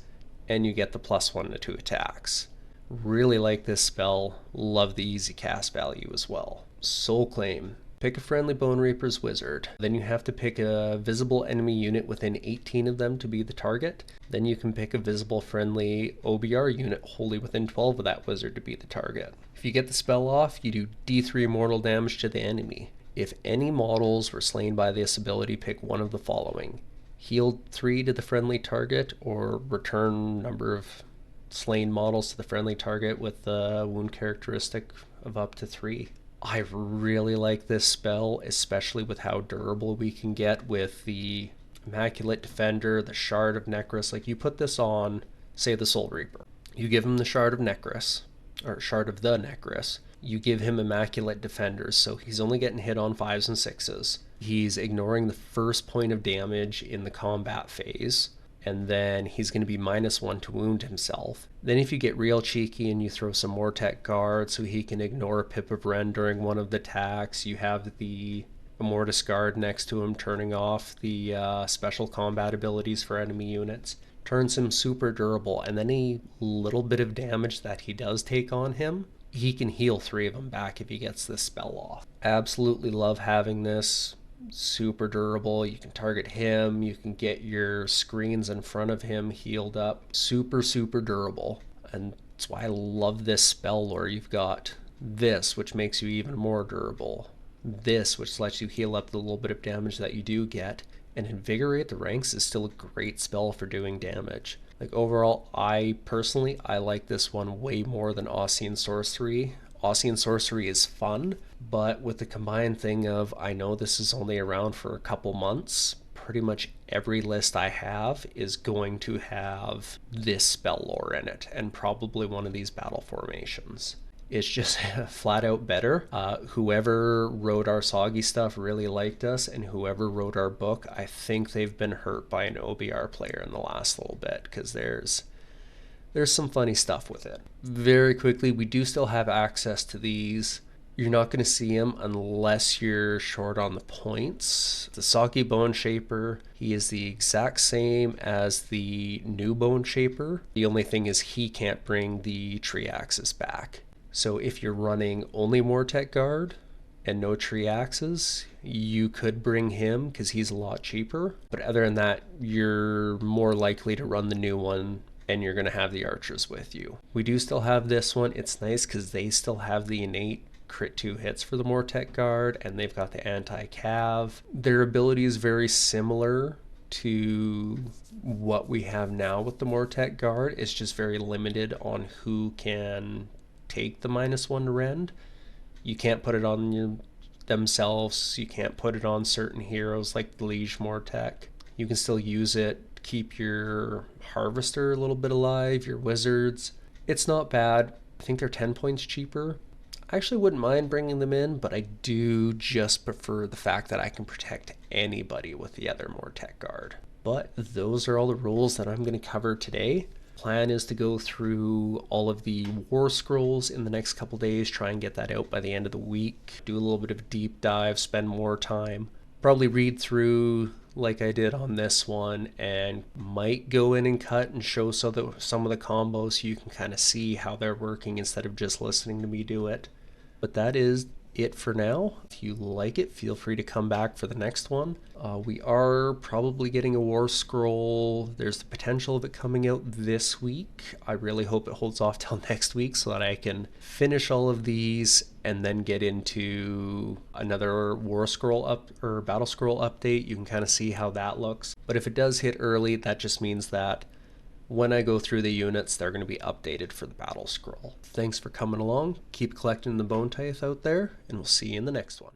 and you get the +1 to 2 attacks. Really like this spell. Love the easy cast value as well. Soul Claim. Pick a friendly Bone Reaper's wizard. Then you have to pick a visible enemy unit within 18 of them to be the target. Then you can pick a visible friendly OBR unit wholly within 12 of that wizard to be the target. If you get the spell off, you do D3 mortal damage to the enemy. If any models were slain by this ability, pick one of the following. Heal 3 to the friendly target, or return number of slain models to the friendly target with the wound characteristic of up to 3. I really like this spell, especially with how durable we can get with the Immaculate Defender, the Shard of Necros. Like, you put this on, say, the Soul Reaper. You give him the Shard of Necros, or Shard of the Necros. You give him Immaculate Defenders, so he's only getting hit on 5s and 6s. He's ignoring the first point of damage in the combat phase, and then he's going to be -1 to wound himself. Then if you get real cheeky and you throw some Mortek Guard so he can ignore a Pip of Ren during one of the attacks, you have the Immortus Guard next to him turning off the special combat abilities for enemy units. Turns him super durable, and any little bit of damage that he does take on him, he can heal 3 of them back if he gets this spell off. Absolutely love having this. Super durable. You can target him, you can get your screens in front of him healed up. Super durable, and that's why I love this spell lore. You've got this, which makes you even more durable, this, which lets you heal up the little bit of damage that you do get, and Invigorate the Ranks is still a great spell for doing damage. Like, overall, I like this one way more than Aussian Sorcery. Aussian Sorcery is fun, but with the combined thing of, I know this is only around for a couple months, pretty much every list I have is going to have this spell lore in it, and probably one of these battle formations. It's just flat out better. Whoever wrote our Soggy stuff really liked us, and whoever wrote our book, I think they've been hurt by an OBR player in the last little bit, because there's some funny stuff with it. Very quickly, we do still have access to these. You're not going to see them unless you're short on the points. The Soggy Bone Shaper, he is the exact same as the new Bone Shaper. The only thing is he can't bring the tree axis back. So if you're running only Mortek Guard and no tree axes, you could bring him because he's a lot cheaper. But other than that, you're more likely to run the new one, and you're going to have the archers with you. We do still have this one. It's nice because they still have the innate crit 2 hits for the Mortek Guard, and they've got the anti-cav. Their ability is very similar to what we have now with the Mortek Guard. It's just very limited on who can take the -1 to rend. You can't put it on themselves. You can't put it on certain heroes like the Liege Mortek. You can still use it, keep your Harvester a little bit alive, your Wizards. It's not bad. I think they're 10 points cheaper. I actually wouldn't mind bringing them in, but I do just prefer the fact that I can protect anybody with the other Mortek Guard. But those are all the rules that I'm going to cover today. Plan is to go through all of the war scrolls in the next couple days, try and get that out by the end of the week, do a little bit of a deep dive, spend more time, probably read through like I did on this one, and might go in and cut and show some of the combos so you can kind of see how they're working instead of just listening to me do it. But that is it for now. If you like it, feel free to come back for the next one. We are probably getting a war scroll. There's the potential of it coming out this week. I really hope it holds off till next week so that I can finish all of these and then get into another war scroll up or battle scroll update. You can kind of see how that looks. But if it does hit early, that just means that when I go through the units, they're going to be updated for the battle scroll. Thanks for coming along. Keep collecting the bone tithe out there, and we'll see you in the next one.